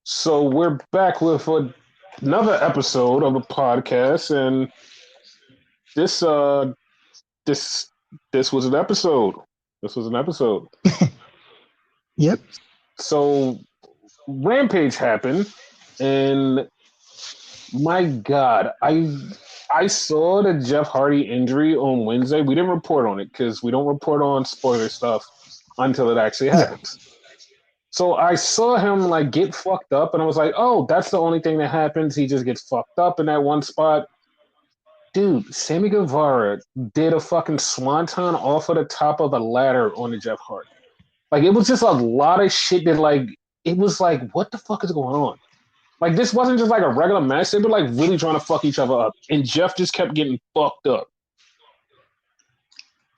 So we're back with another episode of the podcast, and this this this was an episode. This was an episode. Yep. So Rampage happened, and my God, I saw the Jeff Hardy injury on Wednesday. We didn't report on it because we don't report on spoiler stuff until it actually Yeah. happens. So I saw him like get fucked up, and I was like, "Oh, that's the only thing that happens. He just gets fucked up in that one spot." Dude, Sammy Guevara did a fucking swanton off of the top of a ladder on the Jeff Hardy. Like it was just a lot of shit that like it was like, what the fuck is going on? Like this wasn't just like a regular match. They were like really trying to fuck each other up, and Jeff just kept getting fucked up.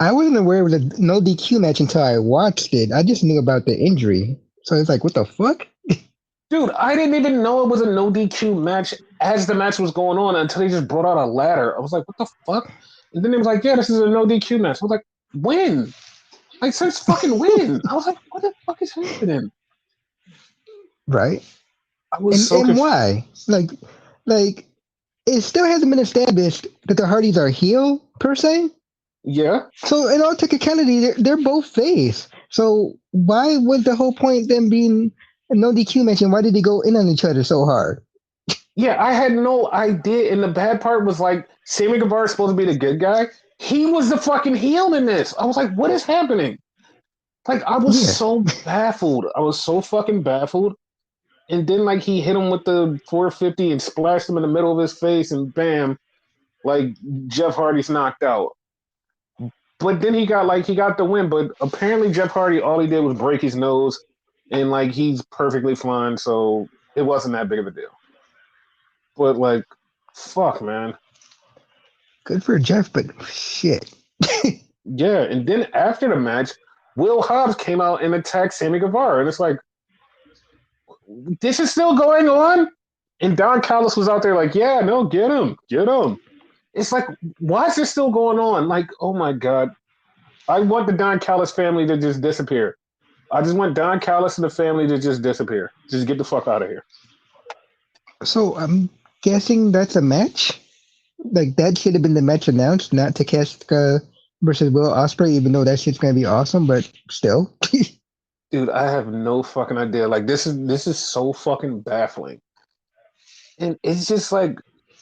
I wasn't aware of the no DQ match until I watched it. I just knew about the injury. So it's like, what the fuck? Dude, I didn't even know it was a no DQ match as the match was going on until they just brought out a ladder. I was like, what the fuck? And then it was like, yeah, this is a no DQ match. I was like, when? Like since fucking when? I was like, what the fuck is happening? Right? I was And so and confused. why? Like it still hasn't been established that the Hardys are heel per se. Yeah, So in all technicality, they're both face. So why was the whole point them being a no DQ match, and why did they go in on each other so hard? yeah, I had no idea. And the bad part was like, Sammy Guevara is supposed to be the good guy. He was the fucking heel in this. I was like, what is happening? Like, I was Yeah. so baffled. I was so fucking baffled. And then, like, he hit him with the 450 and splashed him in the middle of his face, and bam, like, Jeff Hardy's knocked out. But then he got the win. But apparently, Jeff Hardy, all he did was break his nose, and, like, he's perfectly fine. So it wasn't that big of a deal. But, like, fuck, man. Good for Jeff, but shit. Yeah, and then after the match, Will Hobbs came out and attacked Sammy Guevara, and it's like, this is still going on. And Don Callis was out there like, yeah, no, get him, get him. It's like, why is this still going on? Like, oh my god, I want the Don Callis family to just disappear. I just want Don Callis and the family to just disappear. Just get the fuck out of here. So I'm guessing that's a match. Like that should have been the match announced, not Takeshita versus Will Ospreay, even though that shit's gonna be awesome. But still, Dude, I have no fucking idea. Like, this is so fucking baffling. And it's just like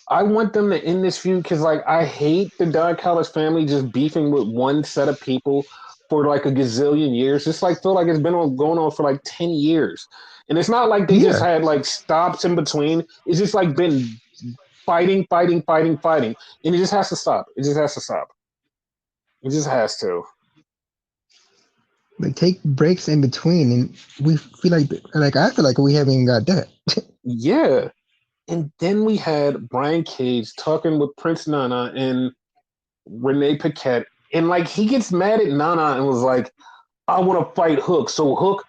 I want them to end this feud because like I hate the Don Callis family just beefing with one set of people for like a gazillion years. It's like feel like it's been going on for like 10 years, and it's not like they just yeah. had like stops in between. It's just like been fighting, fighting, fighting, fighting, and it just has to stop. It just has to stop. It just has to. Like take breaks in between, and we feel like I feel like we haven't even got that. Yeah. And then we had Brian Cage talking with Prince Nana and Renee Paquette, and like he gets mad at Nana and was like, "I want to fight Hook, so Hook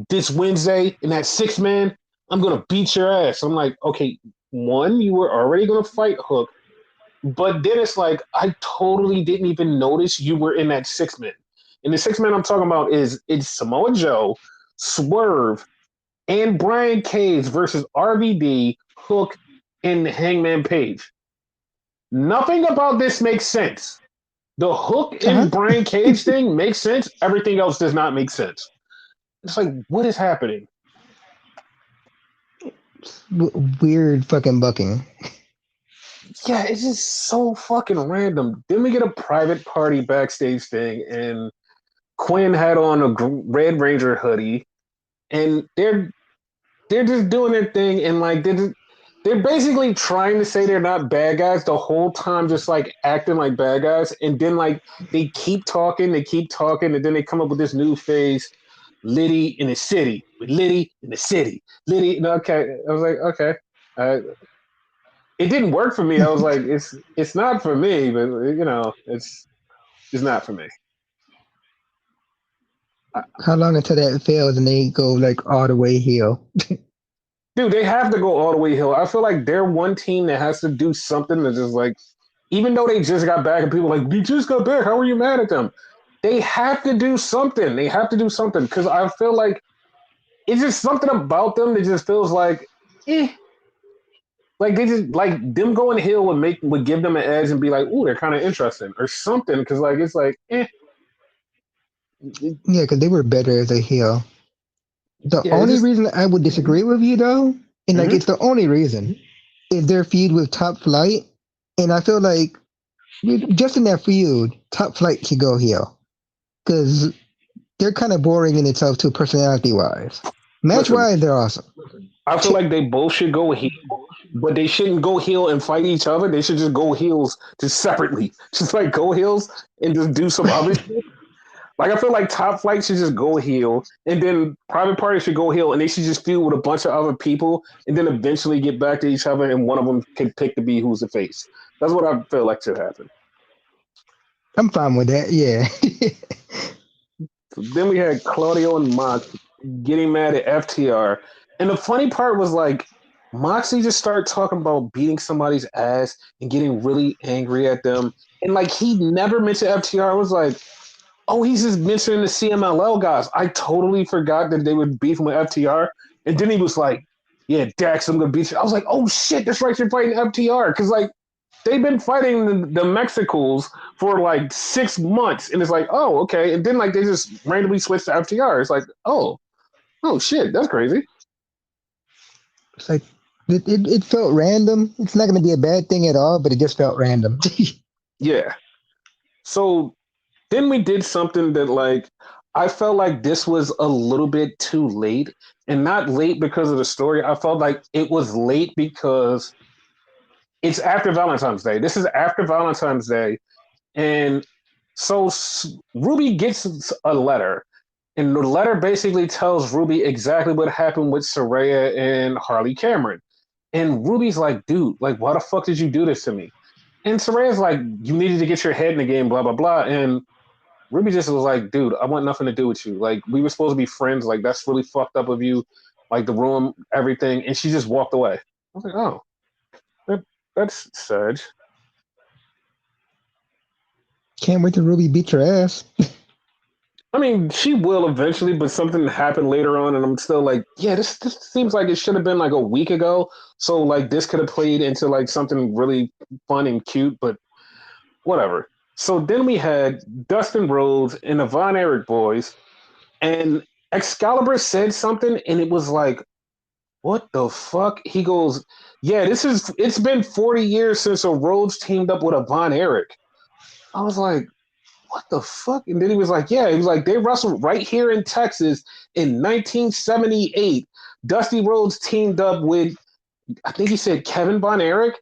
this Wednesday in that 6 man, I'm gonna beat your ass." I'm like, okay, one, you were already gonna fight Hook, but then it's like I totally didn't even notice you were in that 6 man. And the 6 man I'm talking about is it's Samoa Joe, Swerve, and Brian Cage versus RVD, Hook, and Hangman Page. Nothing about this makes sense. The Hook Uh-huh. and Brian Cage thing makes sense. Everything else does not make sense. It's like, what is happening? Weird fucking bucking. Yeah, it's just so fucking random. Then we get a private party backstage thing, and Quinn had on a Red Ranger hoodie, and they're just doing their thing, and like they're basically trying to say they're not bad guys the whole time, just like acting like bad guys, and then like they keep talking, and then they come up with this new phase, Liddy in the city, with Liddy in the city, Liddy. No, okay, I was like, okay, uh, it didn't work for me. I was like, it's not for me, but it's not for me. I, How long until that fails and they go like all the way heel? Dude, they have to go all the way hill. I feel like they're one team that has to do something to just like, even though they just got back and people are like, they just got back. How are you mad at them? They have to do something. They have to do something because I feel like it's just something about them that just feels like, eh. Like they just like them going heel would give them an edge and be like, ooh, they're kind of interesting or something. Because like it's like, Yeah, because they were better as a heel. The yeah, it's only just reason I would disagree with you though, and like mhm. it's the only reason, is their feud with Top Flight, and I feel like just in that feud, Top Flight should go heel because they're kind of boring in itself too, personality wise. Match Listen. wise, they're awesome. I feel like they both should go heel, but they shouldn't go heel and fight each other. They should just go heels just separately, just like go heels and just do some other shit. Like I feel like Top Flight should just go heel, and then Private Party should go heel, and they should just feud with a bunch of other people, and then eventually get back to each other, and one of them can pick to be who's the face. That's what I feel like should happen. I'm fine with that. Yeah. So then we had Claudio and Mox getting mad at FTR, and the funny part was like Moxie just started talking about beating somebody's ass and getting really angry at them, and like he never mentioned FTR. I was like, oh, he's just mentioning the CMLL guys. I totally forgot that they were beefing with FTR. And then he was like, yeah, Dax, I'm going to beat you. I was like, oh, shit, that's right, you're fighting FTR. Because, like, they've been fighting the Mexicals for, like, 6 months. And it's like, oh, okay. And then, like, they just randomly switched to FTR. It's like, oh, shit, that's crazy. It's like it felt random. It's not going to be a bad thing at all, but it just felt random. Yeah. So then we did something that like I felt like this was a little bit too late, and not late because of the story. I felt like it was late because it's after Valentine's Day. This is after Valentine's Day, and so Ruby gets a letter, and the letter basically tells Ruby exactly what happened with Saraya and Harley Cameron. And Ruby's like, dude, like, why the fuck did you do this to me? And Saraya's like, you needed to get your head in the game, blah blah blah. And Ruby just was like, dude, I want nothing to do with you. Like, we were supposed to be friends. Like, that's really fucked up of you. Like, the room, everything. And she just walked away. I was like, oh, that, that's sad. Can't wait till Ruby beat your ass. I mean, she will eventually, but something happened later on, and I'm still like, yeah, this seems like it should have been like a week ago. So, like, this could have played into like something really fun and cute, but whatever. So then we had Dustin Rhodes and the Von Erich boys, and Excalibur said something, and it was like, what the fuck? He goes, yeah, it's been 40 years since a Rhodes teamed up with a Von Erich. I was like, what the fuck? And then he was like, yeah, he was like, they wrestled right here in Texas in 1978. Dusty Rhodes teamed up with, I think he said Kevin Von Erich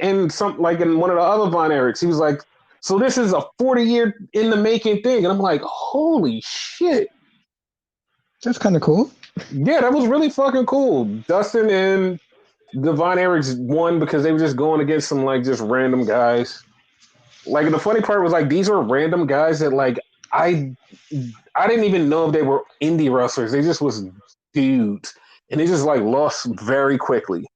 and something like in one of the other Von Erichs. He was like, so this is a 40-year in the making thing. And I'm like, holy shit. That's kind of cool. Yeah, that was really fucking cool. Dustin and the Von Erichs won because they were just going against some like just random guys. Like the funny part was like these were random guys that like I I didn't even know if they were indie wrestlers. They just was dudes, and they just like lost very quickly.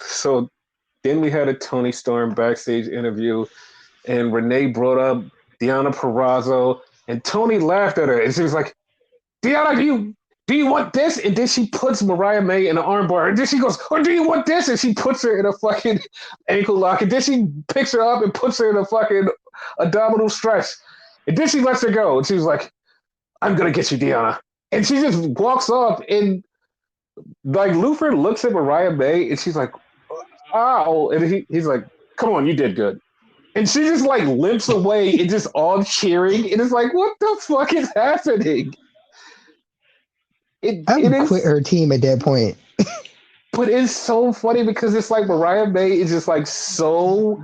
So then we had a Tony Storm backstage interview, and Renee brought up Deonna Purrazzo, and Tony laughed at her, and she was like, Deanna, do you want this? And then she puts Mariah May in an armbar. And then she goes, or do you want this? And she puts her in a fucking ankle lock. And then she picks her up and puts her in a fucking abdominal stretch. And then she lets her go. And she's like, I'm going to get you, Deanna. And she just walks off. And like Luther looks at Mariah May and she's like, ow. And he's like, come on, you did good. And she just like limps away and just all cheering. And it's like, what the fuck is happening? I It would quit is, her team at that point. but it's so funny because it's like Mariah May is just like so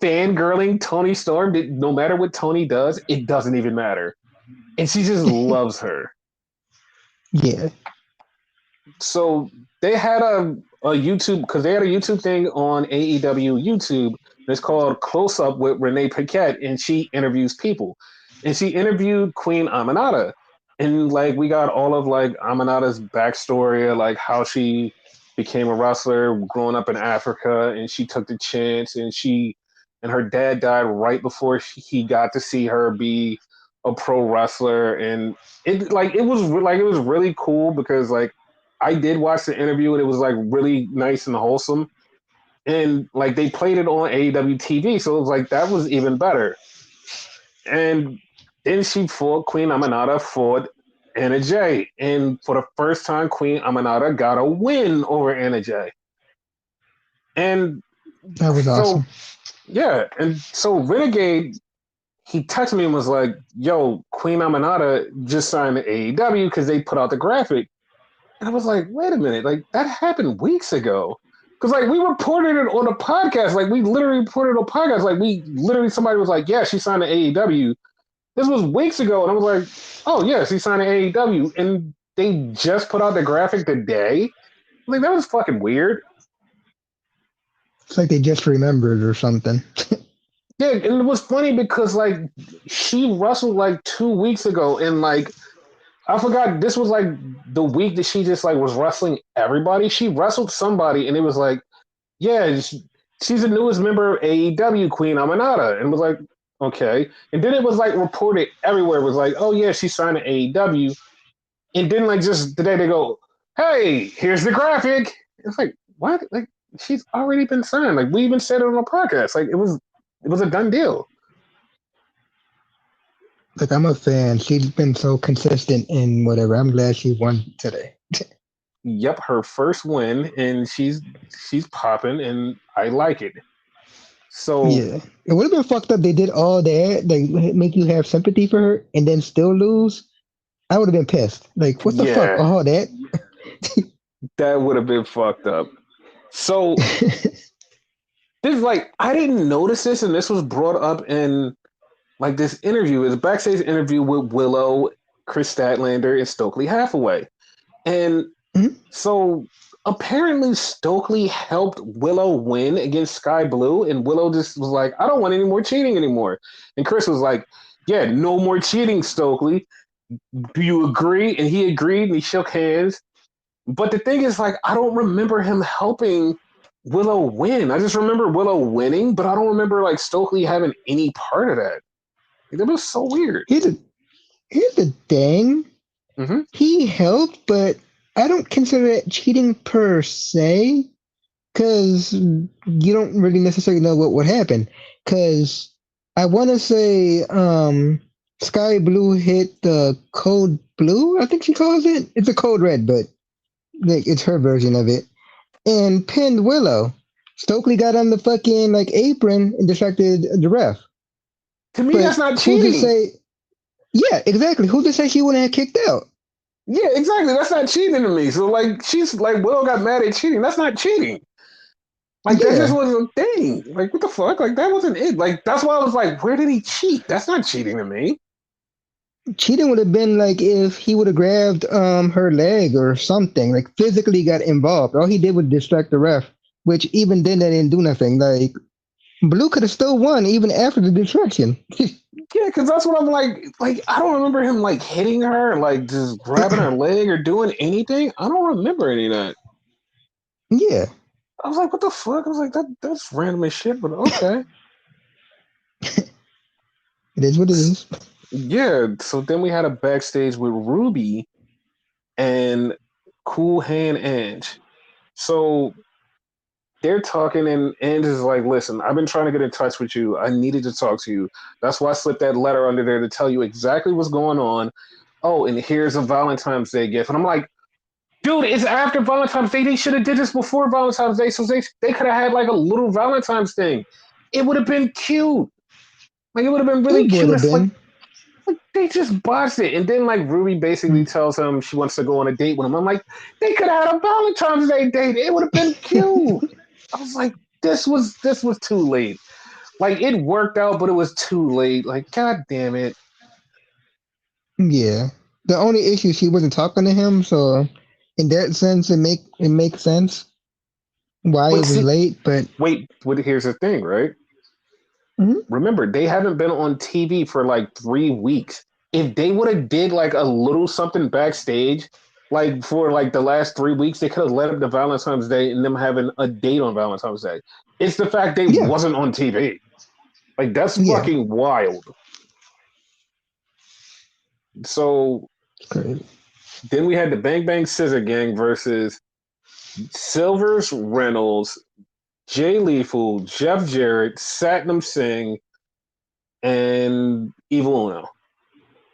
fangirling Tony Storm that no matter what Tony does, it doesn't even matter. And she just loves her. Yeah. So they had a YouTube because they had a YouTube thing on AEW YouTube that's called Close Up with Renee Paquette, and she interviews people. And she interviewed Queen Aminata. And like we got all of like Aminata's backstory, like how she became a wrestler growing up in Africa, and she took the chance, and her dad died right before he got to see her be a pro wrestler, and it was really cool because like I did watch the interview and it was like really nice and wholesome, and like they played it on AEW TV, so it was like that was even better. And then she fought Queen Aminata, fought Anna Jay, and for the first time, Queen Aminata got a win over Anna Jay. And That was so awesome. yeah, and so Renegade, he texted me and was like, "Yo, Queen Aminata just signed to AEW because they put out the graphic." And I was like, "Wait a minute, like that happened weeks ago." Because like we reported it on a podcast, like we literally reported it on a podcast, like we literally somebody was like, "Yeah, she signed to AEW." This was weeks ago, and I was like, "Oh yes, he signed to AEW," and they just put out the graphic today. Like that was fucking weird. It's like they just remembered or something. Yeah, and it was funny because like she wrestled like 2 weeks ago, and like I forgot this was like the week that she just like was wrestling everybody. She wrestled somebody, and it was like, yeah, she's the newest member of AEW, Queen Aminata, and it was like, okay. And then it was like reported everywhere. It was like, oh yeah, she signed to AEW, and then like just today they go, hey, here's the graphic. It's like what? Like she's already been signed. Like we even said it on the podcast. Like it was a done deal. Like I'm a fan. She's been so consistent in whatever. I'm glad she won today. Yep, her first win, and she's popping, and I like it. So Yeah, it would have been fucked up. They did all that, like make you have sympathy for her, and then still lose. I would have been pissed. Like, what the fuck? yeah, All that. that would have been fucked up. So this is like I didn't notice this, and this was brought up in like this interview, is a backstage interview with Willow, Chris Statlander, and Stokely Hathaway. And Mhm. so apparently Stokely helped Willow win against Sky Blue, and Willow just was like, I don't want any more cheating anymore. And Chris was like, yeah, no more cheating, Stokely. Do you agree? And he agreed and he shook hands. But the thing is, like, I don't remember him helping Willow win. I just remember Willow winning, but I don't remember like Stokely having any part of that. That was so weird. here's the here's the thing. Mm-hmm. He helped, but I don't consider it cheating per se, because you don't really necessarily know what would happen. Because I want to say Sky Blue hit the code blue, I think she calls it. It's a code red, but like it's her version of it. And pinned Willow. Stokely got on the fucking like apron and distracted the ref. To me, But that's not who's to cheating. say? Yeah, exactly. Who's to say she wouldn't have kicked out? Yeah, exactly. That's not cheating to me. So like she's like Willow got mad at cheating. That's not cheating. Like that just Yeah, was a thing. Like what the fuck? Like that wasn't it. Like that's why I was like, where did he cheat? That's not cheating to me. cheating would have been like if he would have grabbed her leg or something, like physically got involved. All he did was distract the ref, which even then they didn't do nothing. Like Blue could have still won even after the distraction. Yeah, because that's what I'm like. Like I don't remember him like hitting her, like just grabbing her leg or doing anything. I don't remember any of that. Yeah, I was like, what the fuck? I was like, that's random as shit, but okay. it is what it is. Yeah. So then we had a backstage with Ruby and Cool Hand Ange. So they're talking, and Ange is like, listen, I've been trying to get in touch with you. I needed to talk to you. That's why I slipped that letter under there to tell you exactly what's going on. Oh, and here's a Valentine's Day gift. And I'm like, dude, it's after Valentine's Day. They should have did this before Valentine's Day, so they could have had like a little Valentine's thing. It would have been cute. Like it would have been really It would cute. have It's been. like they just botched it. And then like Ruby basically Mm. tells him she wants to go on a date with him. I'm like, they could have had a Valentine's Day date. It would have been cute. I was like, this was too late. Like it worked out, but it was too late. Like, god damn it. Yeah. The only issue, she wasn't talking to him, so in that sense it makes sense why it But was see, late, but wait, here's the thing, right? mhm. Remember, they haven't been on TV for like 3 weeks. If they would have did like a little something backstage, like for like the last 3 weeks, they could have led up to Valentine's Day and them having a date on Valentine's Day. It's the fact they Yeah, wasn't on TV. Like that's yeah. fucking wild. So Crazy. then we had the Bang Bang Scissor Gang versus Silvers Reynolds, Jay Lethal, Jeff Jarrett, Satnam Singh, and Evil Uno.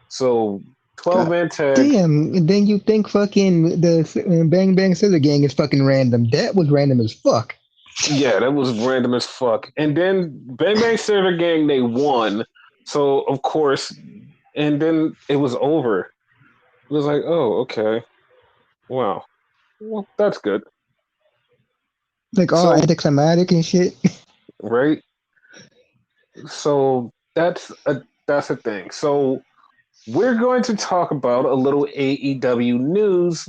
So 12 God man tag. damn. And then you think fucking the Bang Bang Scissor Gang is fucking random. That was random as fuck. Yeah, that was random as fuck. And then Bang Bang Server Gang, they won. So of course, and then it was over. It was like, oh, okay, wow, well, that's good. Like all So anticlimactic and shit. right, so that's a thing. So we're going to talk about a little AEW news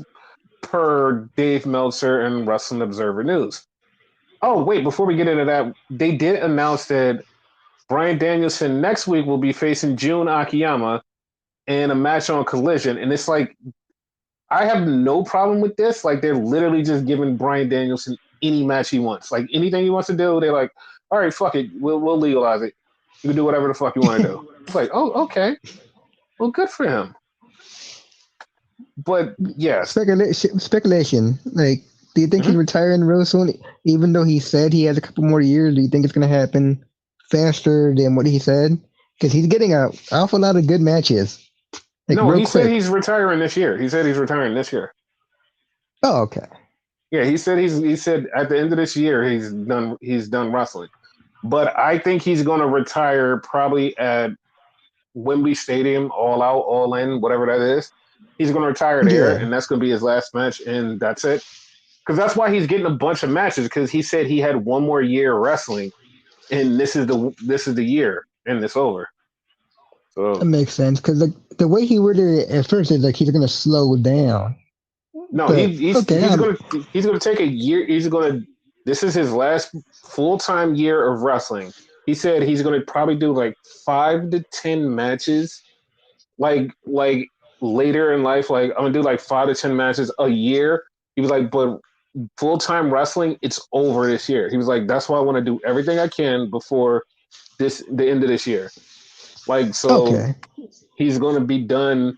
per Dave Meltzer and Wrestling Observer News. Oh wait, before we get into that, they did announce that Brian Danielson next week will be facing Jun Akiyama in a match on Collision, and it's like I have no problem with this. Like they're literally just giving Brian Danielson any match he wants, like anything he wants to do. They're like, all right, fuck it, we'll legalize it. You can do whatever the fuck you want to do. It's like, oh, okay, well, good for him. But yes, Speculation. Like, do you think mm-hmm. he's retiring real soon? Even though he said he has a couple more years, do you think it's gonna happen faster than what he said? Because he's getting a awful lot of good matches, like No, real he said quick. he's retiring this year. He said he's retiring this year. Oh, okay. Yeah, he said at the end of this year he's done wrestling. But I think he's going to retire probably at Wembley Stadium, all out, all in, whatever that is. He's going to retire there, Yeah. and that's going to be his last match, and that's it. Because that's why he's getting a bunch of matches. Because he said he had one more year wrestling, and this is the year, and it's over. That So makes sense. Because like the way he worded it at first is like he's gonna slow down. no, But okay, he's gonna take a year. He's gonna This is his last full time year of wrestling. He said he's gonna probably do like 5 to 10 matches, like later in life. Like I'm gonna do like 5 to 10 matches a year. He was like, but full time wrestling, it's over this year. He was like, that's why I want to do everything I can before the end of this year. Like so, okay. he's gonna be done.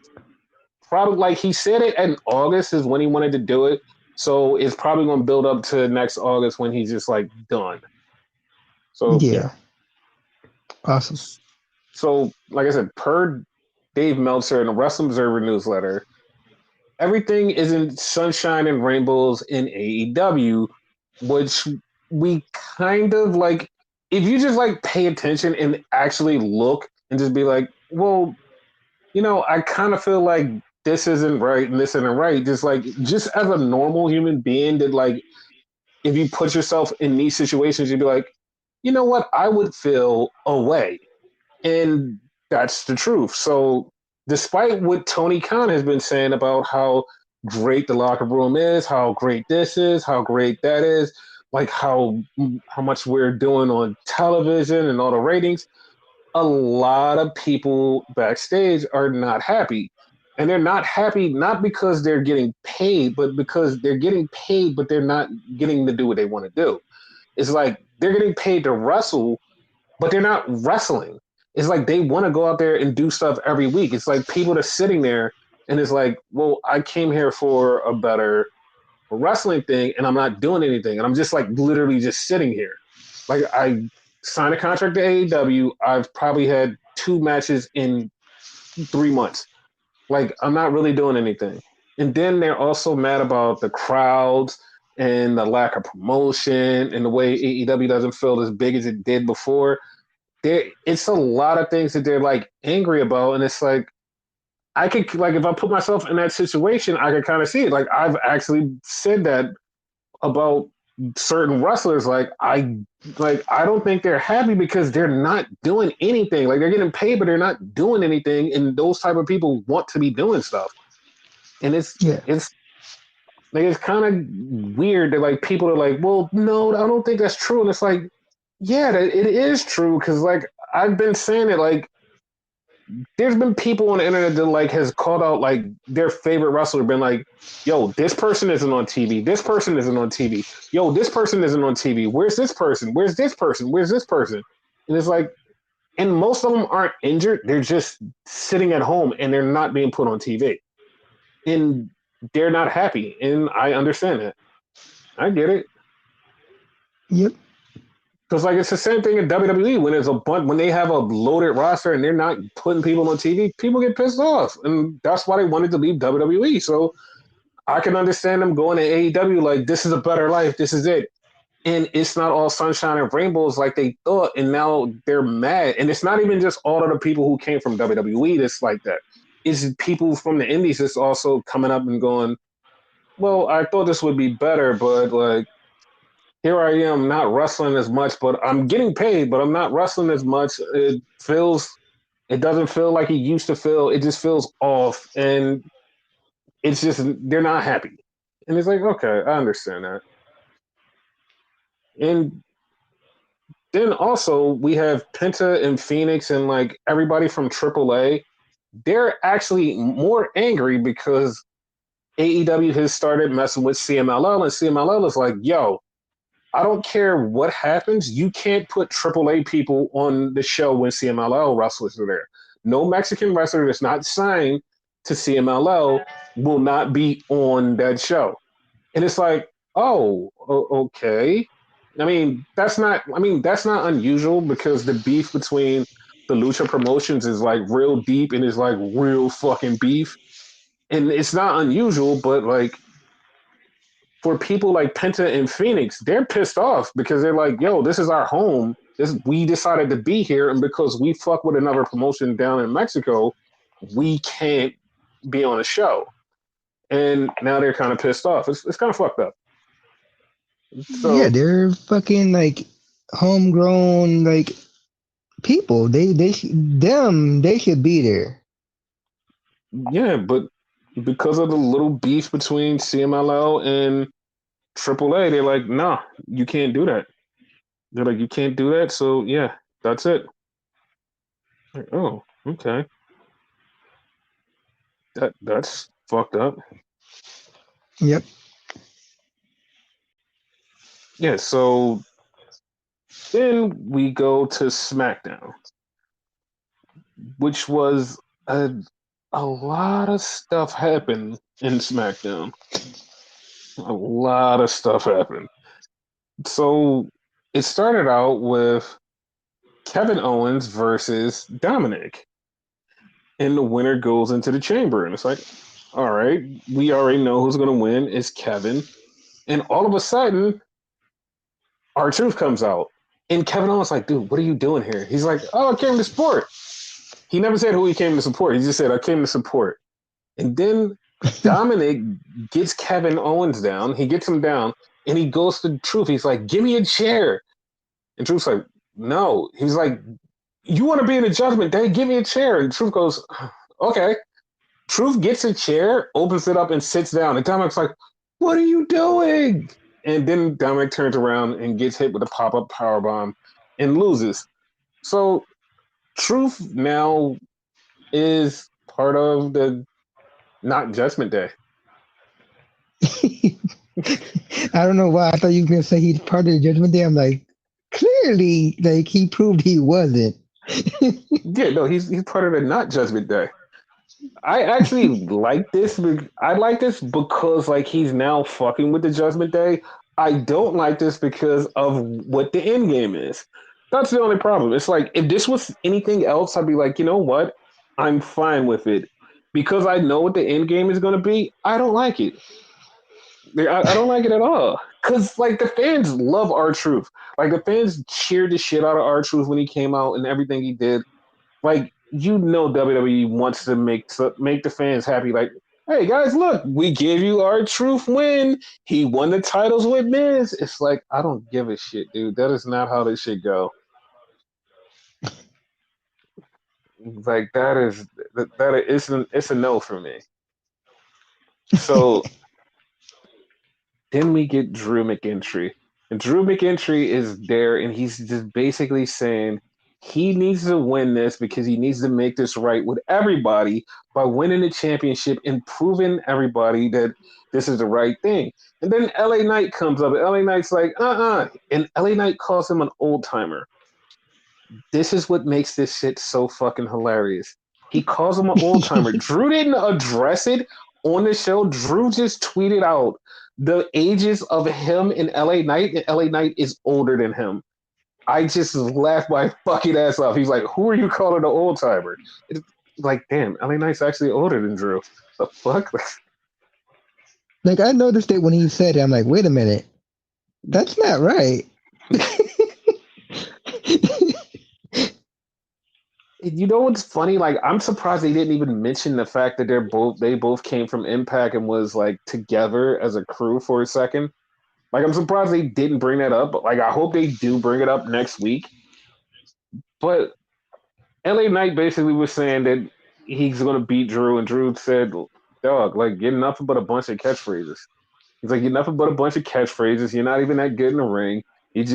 Probably like he said it in August is when he wanted to do it. So it's probably going to build up to next August when he's just like done. So yeah. Yeah. Awesome. So like I said, per Dave Meltzer in the Wrestling Observer newsletter, everything isn't sunshine and rainbows in AEW, which we kind of like. If you just like pay attention and actually look and just be like, well, I kind of feel like this isn't right and this isn't right. Just as a normal human being, that like if you put yourself in these situations, you'd be like, you know what, I would feel away, and that's the truth. So, despite what Tony Khan has been saying about how great the locker room is, how great this is, how great that is, like how much we're doing on television and all the ratings, a lot of people backstage are not happy. And they're not happy not because they're getting paid, but because they're getting paid, but they're not getting to do what they want to do. It's like they're getting paid to wrestle, but they're not wrestling. It's like they want to go out there and do stuff every week. It's like people are sitting there and it's like, well, I came here for a better wrestling thing and I'm not doing anything. And I'm just like literally just sitting here. Like I signed a contract to AEW. I've probably had 2 matches in 3 months. Like I'm not really doing anything. And then they're also mad about the crowds and the lack of promotion and the way AEW doesn't feel as big as it did before. It's a lot of things that they're like angry about, and it's like I could like if I put myself in that situation, I could kind of see it. Like I've actually said that about certain wrestlers. I don't think they're happy because they're not doing anything. Like they're getting paid, but they're not doing anything. And those type of people want to be doing stuff. And it's Yeah. it's like it's kind of weird that like people are like, well, no, I don't think that's true. And it's like, yeah, it is true because like I've been saying it like there's been people on the internet that like has called out like their favorite wrestler, been like, "Yo, this person isn't on TV. This person isn't on TV. Yo, this person isn't on TV. Where's this person? Where's this person? Where's this person?" And it's like, and most of them aren't injured. They're just sitting at home and they're not being put on TV, and they're not happy. And I understand that. I get it. Yep. Because like it's the same thing in WWE when there's a bunch when they have a loaded roster and they're not putting people on TV, people get pissed off, and that's why they wanted to leave WWE. So I can understand them going to AEW like this is a better life, this is it, and it's not all sunshine and rainbows like they thought, and now they're mad, and it's not even just all of the people who came from WWE that's like that. It's people from the indies that's also coming up and going, well, I thought this would be better, but like here I am not wrestling as much, but I'm getting paid, but I'm not wrestling as much. It doesn't feel like it used to feel. It just feels off. And it's just, they're not happy. And it's like, okay, I understand that. And then also we have Penta and Phoenix and like everybody from AAA. They're actually more angry because AEW has started messing with CMLL, and CMLL is like, yo, I don't care what happens. You can't put AAA people on the show when CMLL wrestlers are there. No Mexican wrestler that's not signed to CMLL will not be on that show. And it's like, oh, okay. That's not unusual because the beef between the Lucha promotions is like real deep and is like real fucking beef. And it's not unusual, but like for people like Penta and Phoenix, they're pissed off because they're like, yo, this is our home. We decided to be here, and because we fuck with another promotion down in Mexico, we can't be on a show. And now they're kind of pissed off. It's kind of fucked up. Yeah, So they're fucking like homegrown like people. They should be there. yeah, but because of the little beef between CMLL and AAA, they're like, nah, you can't do that. They're like, you can't do that. So yeah, that's it. Like, oh, okay. That's fucked up. Yep. Yeah, so then we go to SmackDown, which was a lot of stuff happened in SmackDown. A lot of stuff happened. So it started out with Kevin Owens versus Dominic, and the winner goes into the chamber. And it's like, all right, we already know who's going to win. It's Kevin. And all of a sudden, R-Truth comes out. And Kevin Owens like, dude, what are you doing here? He's like, oh, I came to support. He never said who he came to support. He just said, I came to support. And then Dominic gets Kevin Owens down. He gets him down and he goes to Truth. He's like, give me a chair. And Truth's like, no. He's like, you want to be in the Judgment Day? Give me a chair. And Truth goes, okay. Truth gets a chair, opens it up, and sits down. And Dominic's like, what are you doing? And then Dominic turns around and gets hit with a pop-up powerbomb and loses. So Truth now is part of the not Judgment Day. I don't know why. I thought you were gonna say he's part of the Judgment Day. I'm like, clearly, like he proved he wasn't. Yeah, no, he's part of the not Judgment Day. I actually like this. I like this because like he's now fucking with the Judgment Day. I don't like this because of what the end game is. That's the only problem. It's like if this was anything else, I'd be like, you know what? I'm fine with it because I know what the end game is going to be. I don't like it. I don't like it at all. Cause like the fans love R-Truth. Like the fans cheered the shit out of R-Truth when he came out and everything he did. Like you know WWE wants to make the fans happy. Like, hey guys, look, we gave you R-Truth win. He won the titles with Miz. It's like I don't give a shit, dude. That is not how this shit go. Like it's a no for me. So then we get Drew McIntyre. And Drew McIntyre is there and he's just basically saying he needs to win this because he needs to make this right with everybody by winning the championship and proving everybody that this is the right thing. And then LA Knight comes up and LA Knight's like, And LA Knight calls him an old timer. this is what makes this shit so fucking hilarious. He calls him an old timer. Drew didn't address it on the show. Drew just tweeted out the ages of him and LA Knight, and LA Knight is older than him. I just laughed my fucking ass off. He's like, "Who are you calling an old timer?" It's like, damn, LA Knight's actually older than Drew. The fuck? Like I noticed it when he said it. I'm like, wait a minute, that's not right. You know what's funny? Like, I'm surprised they didn't even mention the fact that they both came from Impact and was like together as a crew for a second. Like, I'm surprised they didn't bring that up. But like, I hope they do bring it up next week. But LA Knight basically was saying that he's gonna beat Drew, and Drew said, "Dog, like, you're nothing but a bunch of catchphrases." He's like, "You're nothing but a bunch of catchphrases. You're not even that good in the ring. You're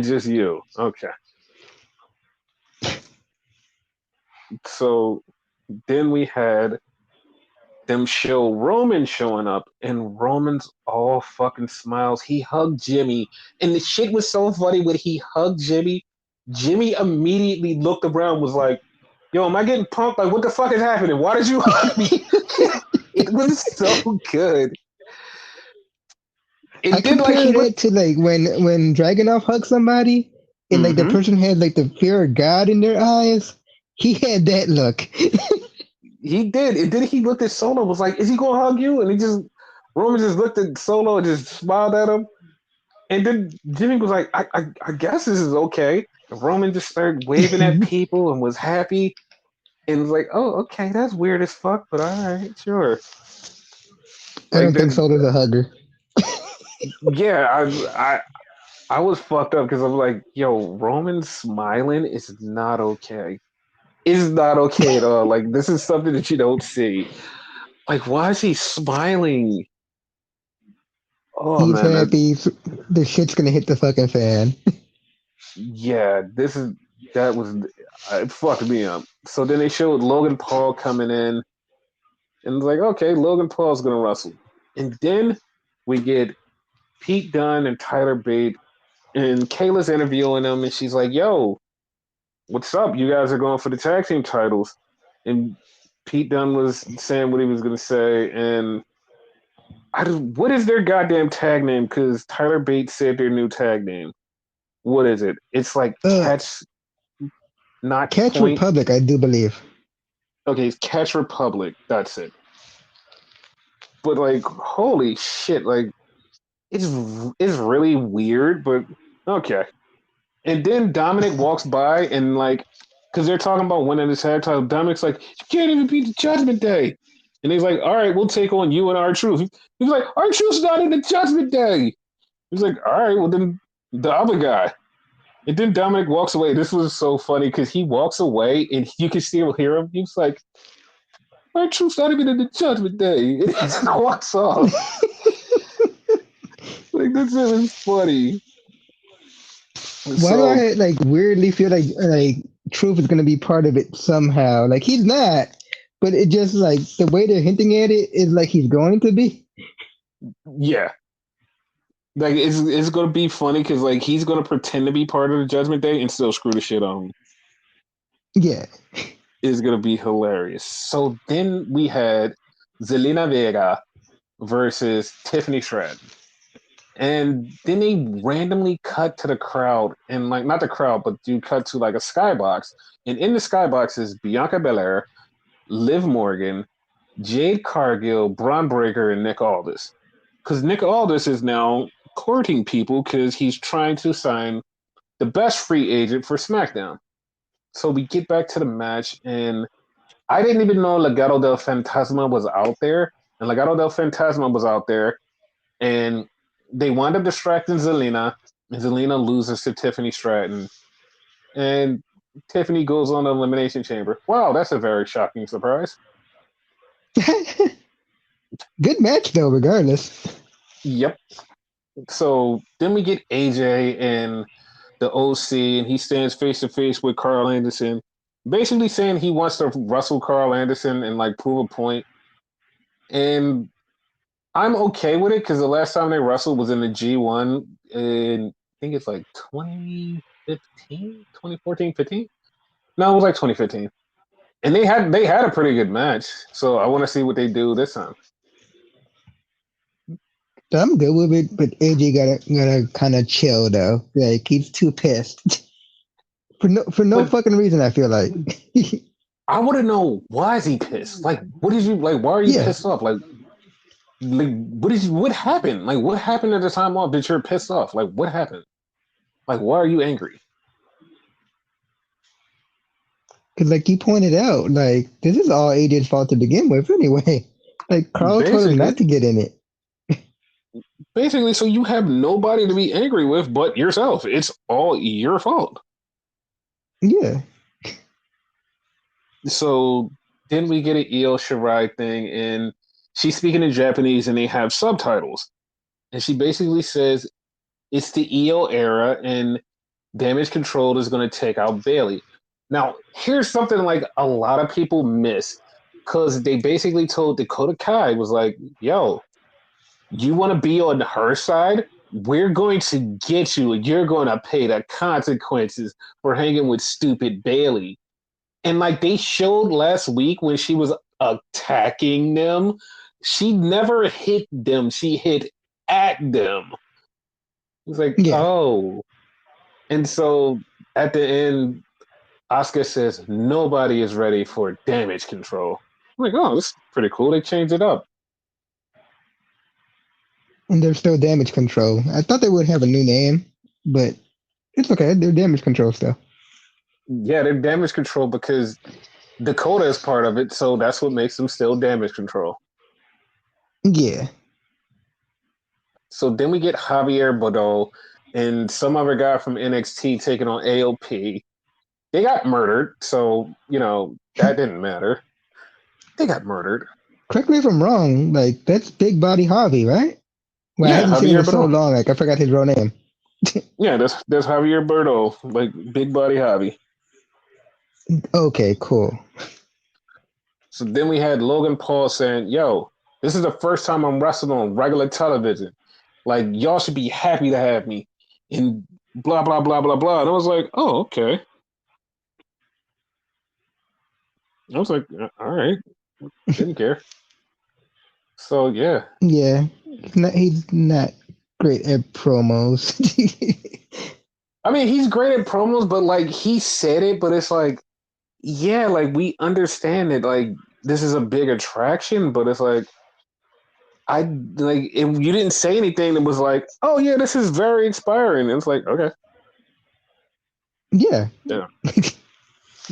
just you." Okay. So then we had them show Roman showing up, and Roman's all fucking smiles. He hugged Jimmy, and the shit was so funny when he hugged Jimmy. Jimmy immediately looked around, was like, "Yo, am I getting pumped? Like, what the fuck is happening? Why did you hug me?" It was so good. I And then, like, compare he went, that to like when Dragunov hugs somebody and like the mm-hmm. person had like the fear of God in their eyes. He had that look. He did. And then he looked at Solo, was like, "Is he gonna hug you?" And Roman just looked at Solo and just smiled at him. And then Jimmy was like, I guess this is okay. And Roman just started waving at I people and was happy and was like, "Oh, okay, that's weird as fuck, but all right, sure." Like don't think then, Solo's a hugger. yeah, I was fucked up because I'm like, yo, Roman smiling is not okay. It's not okay at all. Like, this is something that you don't see. Like, why is he smiling? Oh He's man, happy. The shit's gonna hit the fucking fan. yeah, that was it fucked me up. So then they showed Logan Paul coming in, and it's like, okay, Logan Paul's gonna wrestle, and then we get Pete Dunne and Tyler Bate, and Kayla's interviewing them, and she's like, "Yo, what's up? You guys are going for the tag team titles," and Pete Dunne was saying what he was gonna say, and what is their goddamn tag name? Because Tyler Bate said their new tag name. What is it? It's like Uh, catch, not Catch point. Republic, I do believe. Okay, it's Catch Republic. That's it. But like, holy shit! Like, it's it's really weird, but okay. And then Dominic walks by and like, because they're talking about winning the tag title. Dominic's like, "You can't even beat the Judgment Day," and he's like, "All right, we'll take on you and R-Truth." He's like, "R-Truth's not in the Judgment Day." He's like, "All right, well then the other guy." And then Dominic walks away. This was so funny because he walks away and you can still hear him. He's like, "R-Truth's not even in the Judgment Day," and he just walks off. Like, this is funny. Why do So I like weirdly feel like Truth is gonna be part of it somehow? Like he's not, but it just like the way they're hinting at it is like he's going to be. yeah, like it's gonna be funny because like he's gonna pretend to be part of the Judgment Day and still screw the shit on him. Yeah. It's gonna be hilarious. So then we had Zelina Vega versus Tiffany Stratton. And then they randomly cut to the crowd, and like not the crowd, but you cut to like a skybox. And in the skybox is Bianca Belair, Liv Morgan, Jade Cargill, Braun Breaker, and Nick Aldis. Because Nick Aldis is now courting people because he's trying to sign the best free agent for SmackDown. So we get back to the match, and I didn't even know Legado del Fantasma was out there. And Legado del Fantasma was out there, and they wind up distracting Zelina, and Zelina loses to Tiffany Stratton. And Tiffany goes on the Elimination Chamber. Wow, that's a very shocking surprise. Good match though, regardless. Yep. So then we get AJ and the OC, and he stands face to face with Carl Anderson, basically saying he wants to wrestle Carl Anderson and like prove a point. And I'm okay with it because the last time they wrestled was in the G1, and I think it's like 20. 2015, 2014, 15. No, it was like 2015. And they had a pretty good match. So I want to see what they do this time. So I'm good with it, but AJ gotta kind of chill though. Like he's too pissed for no But fucking reason. I feel like, I want to know, why is he pissed? Like, what did you like? Why are you yeah, pissed off? Like what happened? Like, what happened at the time off that you're pissed off? Like, what happened? Like, why are you angry? because like you pointed out, like this is all AJ's fault to begin with anyway. Like Carl told him Basically, not to get in it. basically, so you have nobody to be angry with but yourself. It's all your fault. Yeah, So then we get an Io Shirai thing, and she's speaking in Japanese, and they have subtitles. And she basically says it's the Io era, and Damage Control is going to take out Bailey. Now, here's something like a lot of people miss, because they basically told Dakota Kai was like, "Yo, you want to be on her side? We're going to get you, and you're going to pay the consequences for hanging with stupid Bailey." And like they showed last week when she was attacking them, she never hit them. She hit at them. It's like, yeah. oh. And so at the end, Oscar says nobody is ready for Damage Control. I'm like, oh, this is pretty cool. They changed it up. And they're still damage control. I thought they would have a new name, but it's okay. They're damage control still. Yeah, they're Damage Control because Dakota is part of it, so that's what makes them still Damage Control. Yeah. So then we get Javier Bordeaux and some other guy from NXT taking on AOP. They got murdered, so that didn't matter. They got murdered. Correct me if I'm wrong. Like that's Big Body Harvey, right? Well, I Yeah, haven't seen him Javier in so Bordeaux. long. Like I forgot his real name. Yeah, that's Javier Bordeaux, like big body Javi. Okay, cool. So then we had Logan Paul saying, "Yo, this is the first time I'm wrestling on regular television. Like y'all should be happy to have me." And blah blah blah blah blah. And I was like, "Oh, okay." I was like, "All right." Didn't care. So yeah, Yeah, he's not great at promos. I mean, he's great at promos, but like he said it, but it's like, yeah, like we understand it. Like this is a big attraction, but it's like I like if you didn't say anything that was like, oh yeah, this is very inspiring. It's like, okay, Yeah, yeah.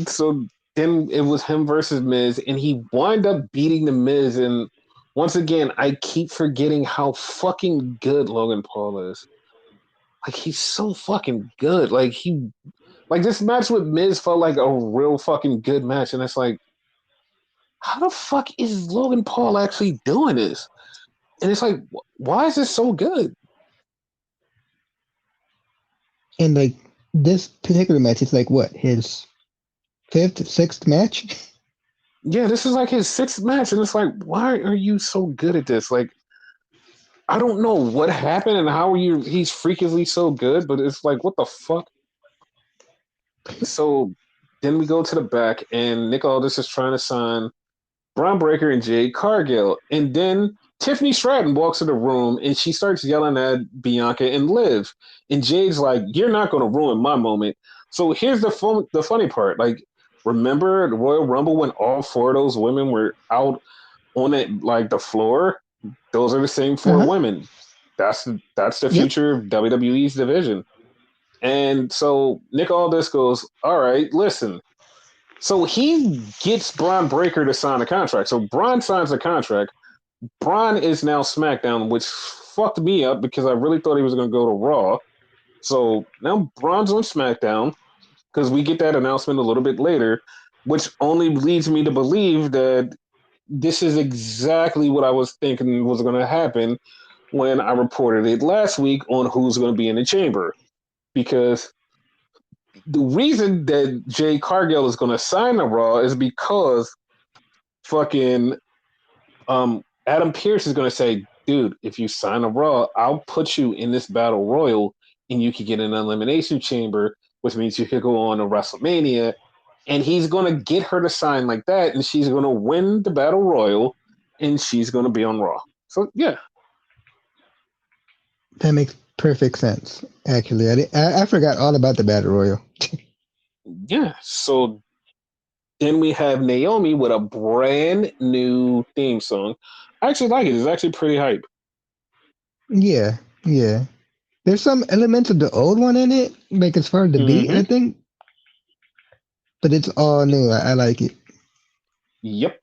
So then it was him versus Miz, and he wind up beating the Miz. And once again, I keep forgetting how fucking good Logan Paul is. Like he's so fucking good. Like this match with Miz felt like a real fucking good match, and it's like, how the fuck is Logan Paul actually doing this? And it's like, why is this so good? and like this particular match is like what his fifth, sixth match. Yeah, this is like his sixth match, and it's like, why are you so good at this? Like, I don't know what happened and how he's freakishly so good, but it's like, what the fuck? So then we go to the back, and Nick Aldis is trying to sign Braun Breaker and Jade Cargill. And then Tiffany Stratton walks in the room and she starts yelling at Bianca and Liv. And Jade's like, "You're not going to ruin my moment." So here's the funny part. Like, remember the Royal Rumble when all four of those women were out on it, like the floor? Those are the same Uh four huh. women. That's the Yep. future of WWE's division. And so Nick Aldis goes, "All right, listen." So he gets Braun Breaker to sign a contract. So Braun signs a contract. Braun is now SmackDown, which fucked me up because I really thought he was going to go to Raw. So now Braun's on SmackDown because we get that announcement a little bit later, which only leads me to believe that this is exactly what I was thinking was going to happen when I reported it last week on who's going to be in the chamber. Because the reason that Jay Cargill is going to sign the Raw is because fucking Adam Pearce is going to say, "Dude, if you sign a Raw, I'll put you in this battle royal, and you can get an elimination chamber which means you could go on to WrestleMania, and he's going to get her to sign like that, and she's going to win the Battle Royal, and she's going to be on Raw. So yeah, That makes perfect sense. Actually, I forgot all about the battle royal. yeah. So then we have Naomi with a brand new theme song. I actually like it. It's actually pretty hype. Yeah, yeah. There's some elements of the old one in it, like as far as the beat, I Mm-hmm. think, but it's all new. I like it. Yep.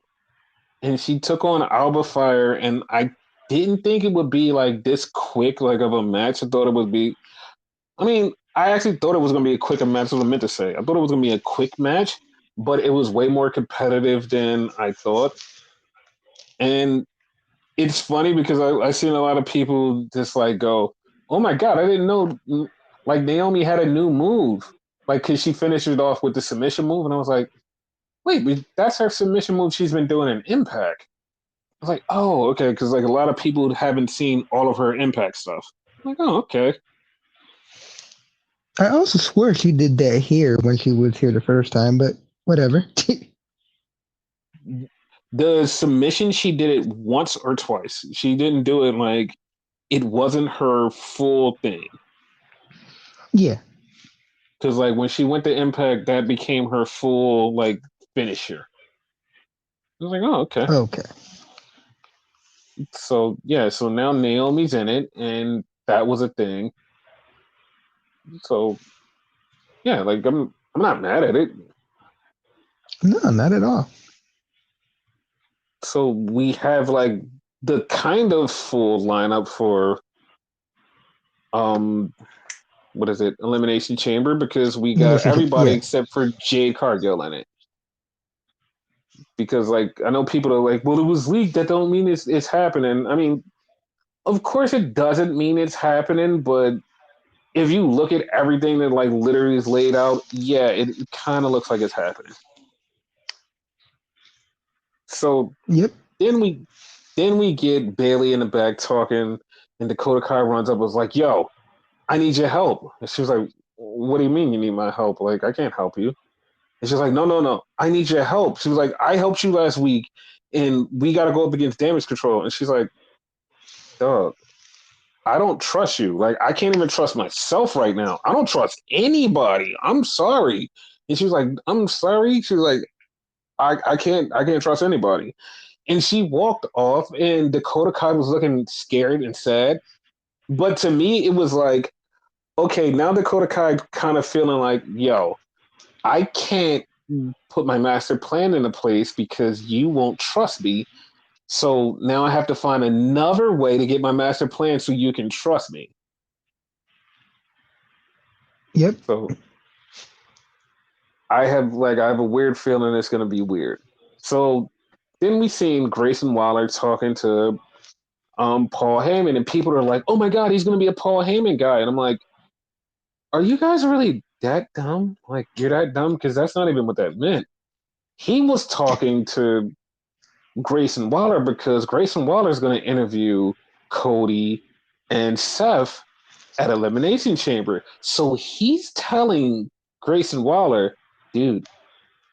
And she took on Alba Fire, and I didn't think it would be like this quick, like of a match. I thought it would be. I mean, I actually thought it was going to be a quicker match. What I meant to say. I thought it was going to be a quick match, but it was way more competitive than I thought. And it's funny because I seen a lot of people just like go, "Oh my god, I didn't know like Naomi had a new move." Like, cause she finished it off with the submission move, and I was like, "Wait, that's her submission move she's been doing in Impact." I was like, "Oh, okay," because like a lot of people haven't seen all of her Impact stuff. I'm like, "Oh, okay." I also swear she did that here when she was here the first time, but whatever. The submission she did it once or twice. She didn't do it like it wasn't her full thing. Yeah. Because like when she went to Impact, that became her full like finisher. I was like, oh, okay. Okay. So yeah, so now Naomi's in it, and that was a thing. So yeah, like I'm not mad at it. No, not at all. So we have like the kind of full lineup for um what is it, Elimination Chamber, because we got everybody Yeah. except for Jade Cargill in it. Because like I know people are like, well, it was leaked. That don't mean it's happening. I mean, of course it doesn't mean it's happening, but if you look at everything that like literally is laid out, yeah, it kind of looks like it's happening. So Yep. then we then we get Bailey in the back talking, and Dakota Kai runs up, was like, "Yo, I need your help." And she was like, "What do you mean you need my help? Like I can't help you." And she's like, "No, no, no, I need your help." She was like, "I helped you last week, and we got to go up against Damage Control." And she's like, "Dog, I don't trust you. Like, I can't even trust myself right now. I don't trust anybody. I'm sorry." And she was like, "I'm sorry." She was like, I can't trust anybody." And she walked off, and Dakota Kai was looking scared and sad. But to me, it was like, okay, now Dakota Kai kind of feeling like, yo, I can't put my master plan into place because you won't trust me. So now I have to find another way to get my master plan so you can trust me. Yep. So I have a weird feeling it's gonna be weird. So then we seen Grayson Waller talking to Paul Heyman, and people are like, "Oh my god, he's gonna be a Paul Heyman guy," and I'm like, "Are you guys really that dumb? Like you're that dumb because that's not even what that meant." He was talking to Grayson Waller because Grayson Waller is going to interview Cody and Seth at Elimination Chamber. So he's telling Grayson Waller, dude,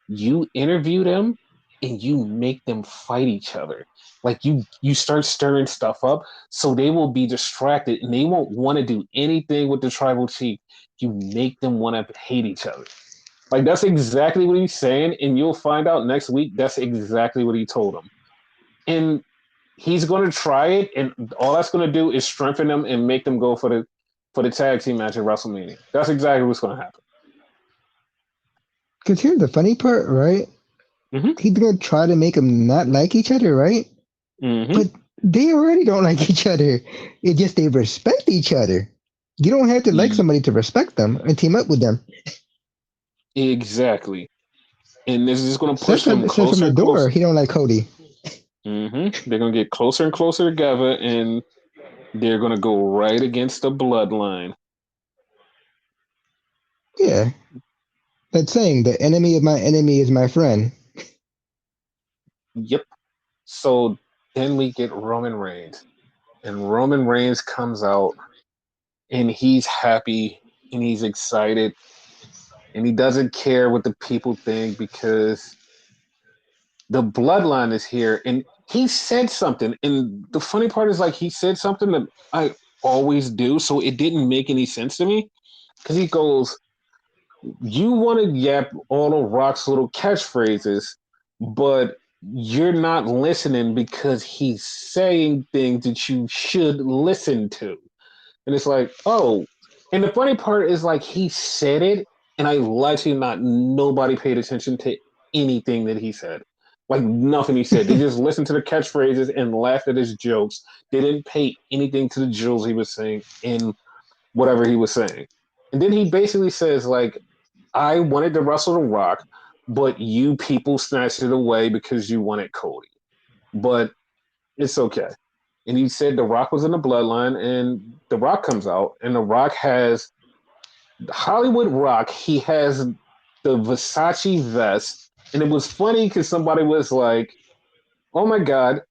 you interview them and you make them fight each other. Like you start stirring stuff up so they will be distracted and they won't want to do anything with the tribal chief. You make them want to hate each other. Like that's exactly what he's saying, and you'll find out next week that's exactly what he told them. And he's going to try it, and all that's going to do is strengthen them and make them go for the tag team match at WrestleMania. That's exactly what's going to happen. Because here's the funny part, right? Mm-hmm. He's gonna try to make them not like each other, right? Mm-hmm. But they already don't like each other. It's just they respect each other. You don't have to like somebody to respect them and team up with them. Exactly. And this is going to push Seth them says from closer the and door closer. he don't like Cody. Mm-hmm. They're going to get closer and closer together, and they're going to go right against the bloodline. Yeah, that saying, the enemy of my enemy is my friend. Yep. So then we get Roman Reigns, and Roman Reigns comes out, and he's happy and he's excited. and he doesn't care what the people think because the bloodline is here. And he said something, and the funny part is like he said something that I always do, so it didn't make any sense to me because he goes, "You want to yap all of Rock's little catchphrases, but you're not listening because he's saying things that you should listen to." And it's like, oh. And the funny part is like he said it, and I lied to you not, nobody paid attention to anything that he said. Like nothing he said. They just listened to the catchphrases and laughed at his jokes. They didn't pay anything to the jewels he was saying in whatever he was saying. And then he basically says, like, I wanted to wrestle The Rock, but you people snatched it away because you wanted Cody. But it's okay. And he said The Rock was in the bloodline, and The Rock comes out, and The Rock has Hollywood Rock. He has the Versace vest, and it was funny because somebody was like, "Oh my god,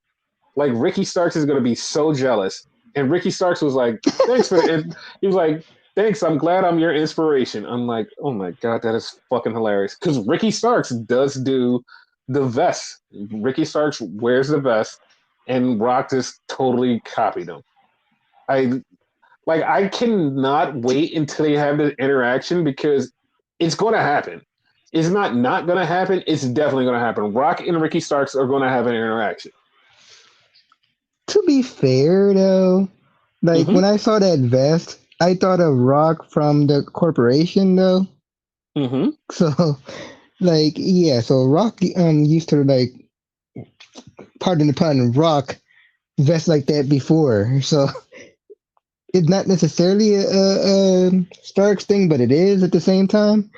like Ricky Starks is going to be so jealous," and Ricky Starks was like, "Thanks for," and he was like, "Thanks, I'm glad I'm your inspiration." I'm like, "Oh my god, that is fucking hilarious," because Ricky Starks does do the vest. Ricky Starks wears the vest, and Rock just totally copied him. I I cannot wait until they have this interaction because it's going to happen. It's not going to happen. It's definitely going to happen. Rock and Ricky Starks are going to have an interaction. To be fair, though, like Mm-hmm. when I saw that vest, I thought of Rock from the corporation, though. Mm-hmm. So, like, yeah, so Rock used to like, pardon the pun, rock vests like that before. So it's not necessarily a Starks thing, but it is at the same time.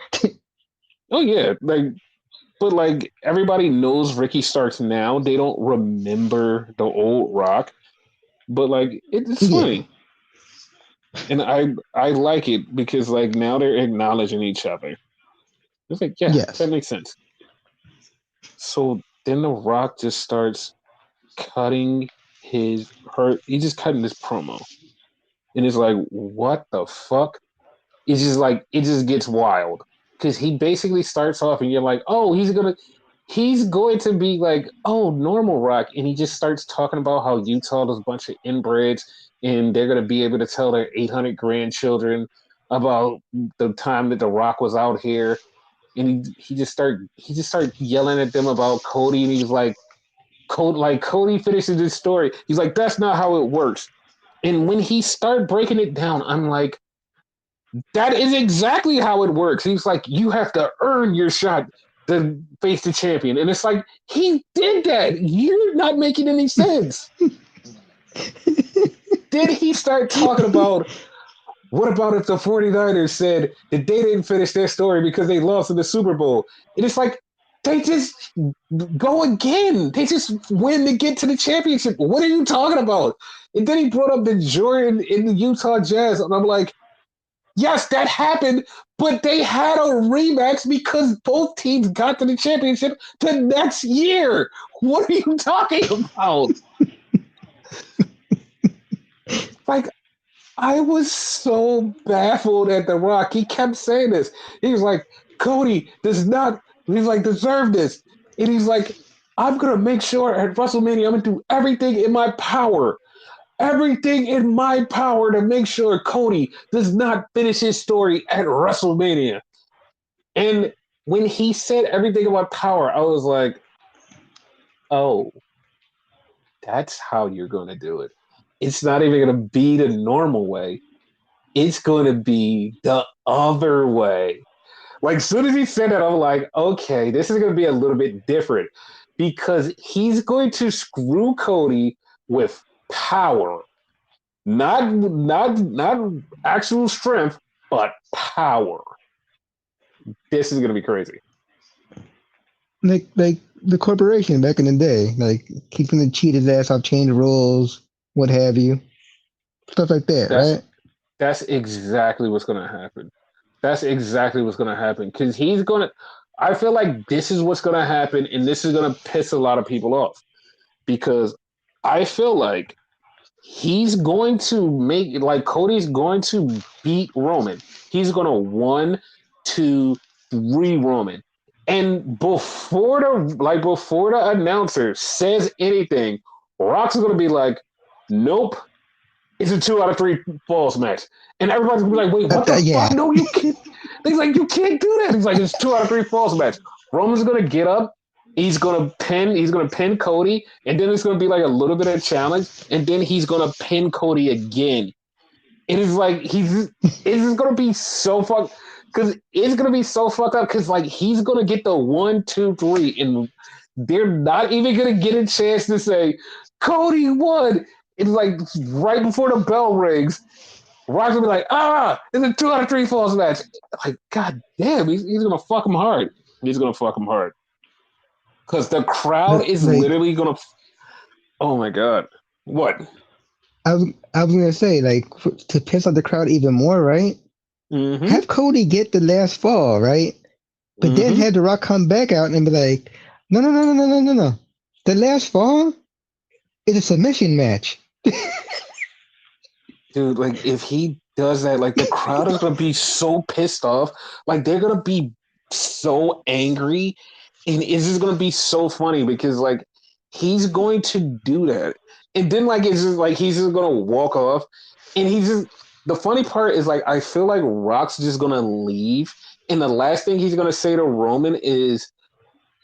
Oh yeah, but everybody knows Ricky Starks now. They don't remember the old Rock, but it's Yeah. funny, and I like it because now they're acknowledging each other. It's like yeah, that Yes. makes sense. So then the Rock just starts cutting he's just cutting this promo, and it's like what the fuck. It's just it just gets wild because he basically starts off and you're like, oh, he's going to be like, oh, normal Rock, and he just starts talking about how Utah is a bunch of inbreds and they're going to be able to tell their 800 grandchildren about the time that the Rock was out here, and he just started yelling at them about Cody, and he was Cody finishes his story. He's like, that's not how it works. And when he started breaking it down, I'm like, that is exactly how it works. He's like, you have to earn your shot to face the champion. And it's like, he did that. You're not making any sense. Then he start talking about what about if the 49ers said that they didn't finish their story because they lost in the Super Bowl? And it's like, they just go again. They just win to get to the championship. What are you talking about? And then he brought up the Jordan in the Utah Jazz. And I'm like, yes, that happened, but they had a rematch because both teams got to the championship the next year. What are you talking about? Like, I was so baffled at The Rock. He kept saying this. He was like, Cody does not, he's like, deserve this. And he's like, I'm going to make sure at WrestleMania, I'm going to do everything in my power. Everything in my power to make sure Cody does not finish his story at WrestleMania. And when he said everything about power, I was like, oh, that's how you're going to do it. It's not even going to be the normal way. It's going to be the other way. Like, as soon as he said that, I'm like, okay, this is going to be a little bit different because he's going to screw Cody with power, not actual strength, but power. This is going to be crazy. Like the corporation back in the day, like keeping the cheated ass off, change rules, what have you, stuff like that, That's right? That's exactly what's going to happen. That's exactly what's going to happen because he's going to. I feel like this is what's going to happen, and this is going to piss a lot of people off because I feel like he's going to make Cody's going to beat Roman. He's going to 1, 2. free Roman. And before the announcer says anything, Rock's gonna be like, nope, it's a 2 out of 3 falls match. And everybody's gonna be like, wait, what the Yeah. fuck? No, you can't. He's like, you can't do that. He's like, it's 2 out of 3 falls match. Roman's gonna get up. He's gonna pin Cody, and then it's gonna be like a little bit of challenge, and then he's gonna pin Cody again. It is like it's gonna be so fucked because it's gonna be so fucked up because like he's gonna get the 1, 2, 3, and they're not even gonna get a chance to say Cody won. It's like right before the bell rings, Rock's gonna be like, it's a 2 out of 3 falls match. Like, god damn, he's gonna fuck him hard. He's gonna fuck him hard because the crowd But is like, literally gonna. Oh my god, what? I was gonna say, like, to piss off the crowd even more, right? Mm-hmm. Have Cody get the last fall, right? But then Mm-hmm. have The Rock come back out and be like, no, no, no, no, no, no, no, no. The last fall is a submission match. Dude, like if he does that, like the crowd is gonna be so pissed off. Like they're gonna be so angry, and it's just gonna be so funny because like he's going to do that, and then like it's just like he's just gonna walk off, and he's just the funny part is like I feel like Rock's just gonna leave, and the last thing he's gonna say to Roman is,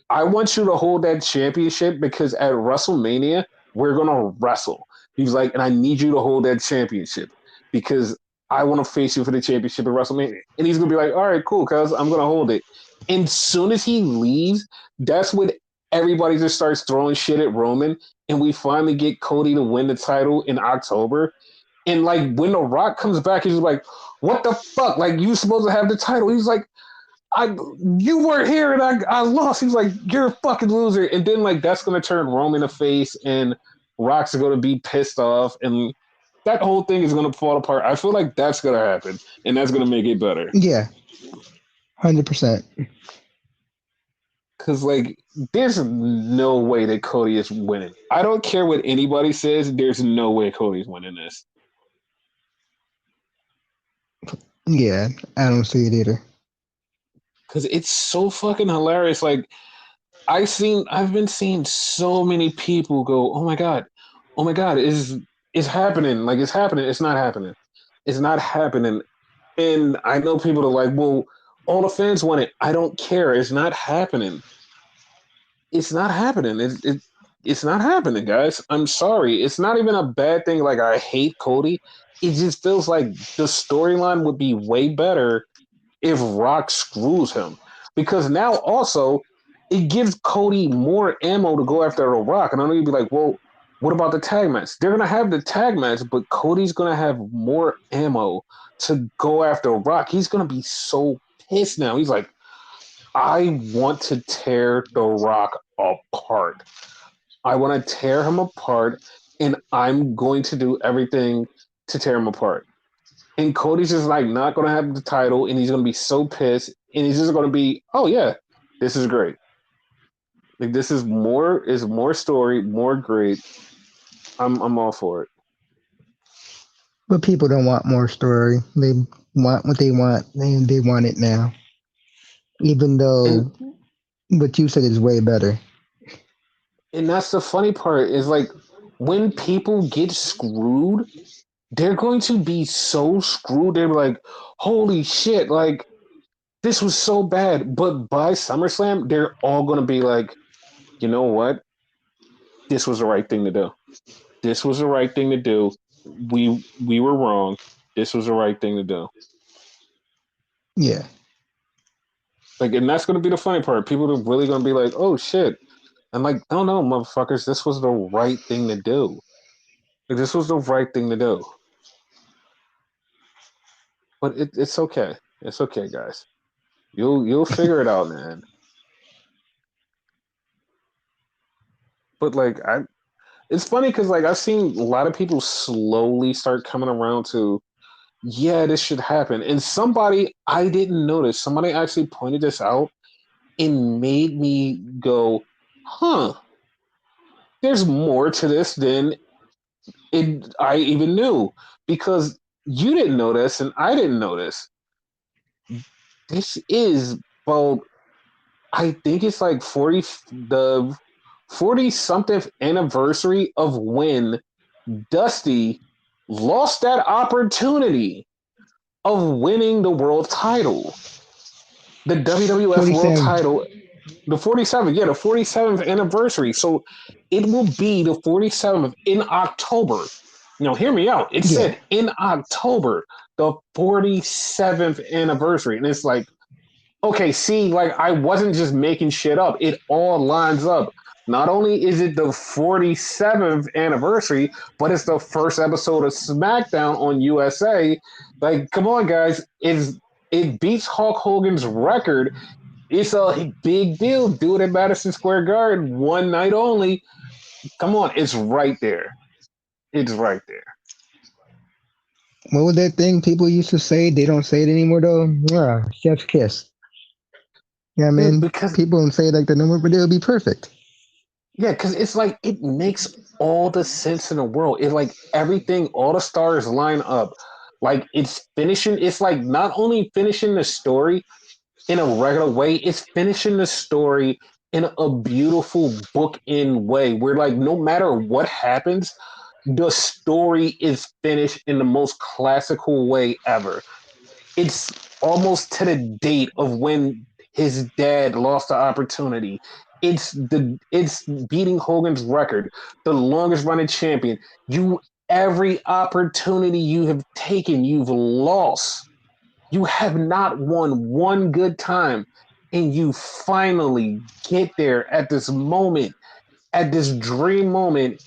I want you to hold that championship because at WrestleMania, we're going to wrestle. He's like, and I need you to hold that championship because I want to face you for the championship at WrestleMania. And he's going to be like, all right, cool, cuz I'm going to hold it. And as soon as he leaves, that's when everybody just starts throwing shit at Roman. And we finally get Cody to win the title in October. And like when The Rock comes back, he's like, what the fuck? Like, you supposed to have the title. He's like, I you weren't here and I lost. He's like, you're a fucking loser. And then like that's gonna turn Roman a face and Rock's gonna be pissed off and that whole thing is gonna fall apart. I feel like that's gonna happen and that's gonna make it better. Yeah, 100%. Cause like there's no way that Cody is winning. I don't care what anybody says, there's no way Cody's winning this. Yeah, I don't see it either. Cause it's so fucking hilarious. Like I've been seeing so many people go, oh my god, is happening. Like it's happening. It's not happening. It's not happening. And I know people are like, well, all the fans want it. I don't care. It's not happening. It's not happening. It's not happening, guys. I'm sorry. It's not even a bad thing. Like I hate Cody. It just feels like the storyline would be way better if Rock screws him. Because now also it gives Cody more ammo to go after The Rock. And I know you'd be like, well, what about the tag match? They're gonna have the tag match, but Cody's gonna have more ammo to go after Rock. He's gonna be so pissed now. He's like, I want to tear The Rock apart. I want to tear him apart, and I'm going to do everything to tear him apart. And Cody's just like not gonna have the title, and he's gonna be so pissed, and he's just gonna be, oh yeah, this is great. Like this is more story, more great. I'm all for it. But people don't want more story. They want what they want, and they want it now. Even And though what you said is way better. and that's the funny part is like when people get screwed, they're going to be so screwed. They're like, holy shit, like this was so bad. But by SummerSlam, they're all gonna be like, you know what? This was the right thing to do. This was the right thing to do. We were wrong. This was the right thing to do. Yeah. Like, and that's gonna be the funny part. People are really gonna be like, "Oh shit!" I'm like, "No, no, motherfuckers, this was the right thing to do. Like, this was the right thing to do." But it's okay. It's okay, guys. You'll figure it out, man. But like, it's funny because like I've seen a lot of people slowly start coming around to, yeah, this should happen. And somebody I didn't notice, somebody actually pointed this out and made me go, huh, there's more to this than I even knew. Because you didn't notice and I didn't notice. This is Well, I think it's like 40 something anniversary of when Dusty lost that opportunity of winning the world title, the WWF world 47. title, the 47th, yeah, the 47th anniversary. So it will be the 47th in October. Hear me out. It Yeah. said in October, the 47th anniversary. And it's like, okay, see, like I wasn't just making shit up. It all lines up. Not only is it the 47th anniversary, but it's the first episode of SmackDown on USA. Like, come on, guys. It beats Hulk Hogan's record. It's a big deal. Do it at Madison Square Garden, one night only. Come on, it's right there. It's right there. What was that thing people used to say? They don't say it anymore though. Chef's kiss. Yeah, Dude, man. because People don't say it like the number, but it would be perfect. Yeah, because it's like it makes all the sense in the world. It's like everything, all the stars line up. Like it's finishing. It's like not only finishing the story in a regular way, it's finishing the story in a beautiful book-end way. Where like no matter what happens, the story is finished in the most classical way ever. It's almost to the date of when his dad lost the opportunity. It's beating Hogan's record, the longest running champion. You Every opportunity you have taken, you've lost. You have not won one good time, and you finally get there at this moment, at this dream moment,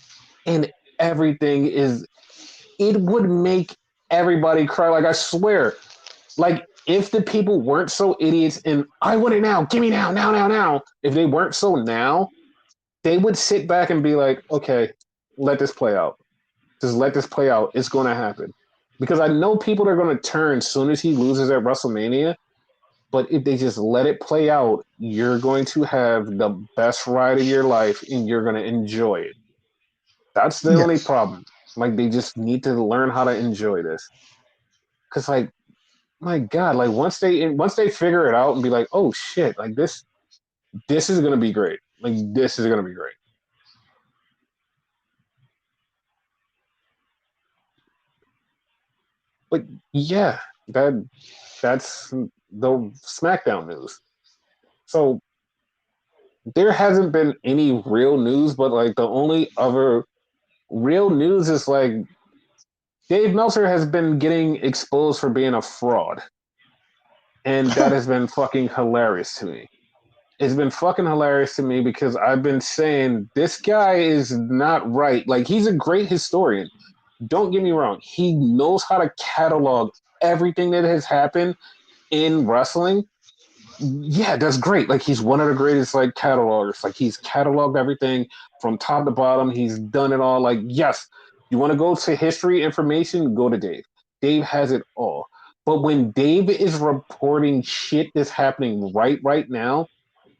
and everything is. It would make everybody cry. Like I swear, like if the people weren't so idiots and I want it now, give me now, now, now, now. If they weren't so now, they would sit back and be like, okay, let this play out. Just let this play out. It's going to happen. Because I know people are going to turn as soon as he loses at WrestleMania. But if they just let it play out, you're going to have the best ride of your life and you're going to enjoy it. That's the only Yes. problem. Like, they just need to learn how to enjoy this. Because, like, my God, like once they figure it out and be like, oh shit, like this is gonna be great. Like this is gonna be great. But yeah, that's the SmackDown news. So there hasn't been any real news, but like the only other real news is like Dave Meltzer has been getting exposed for being a fraud. And that has been fucking hilarious to me. It's been fucking hilarious to me because I've been saying this guy is not right. Like he's a great historian. Don't get me wrong. He knows how to catalog everything that has happened in wrestling. Yeah, that's great. Like he's one of the greatest like catalogers. Like he's cataloged everything from top to bottom. He's done it all. Like yes, you want to go to history information, go to Dave. Dave has it all. But when Dave is reporting shit that's happening right now,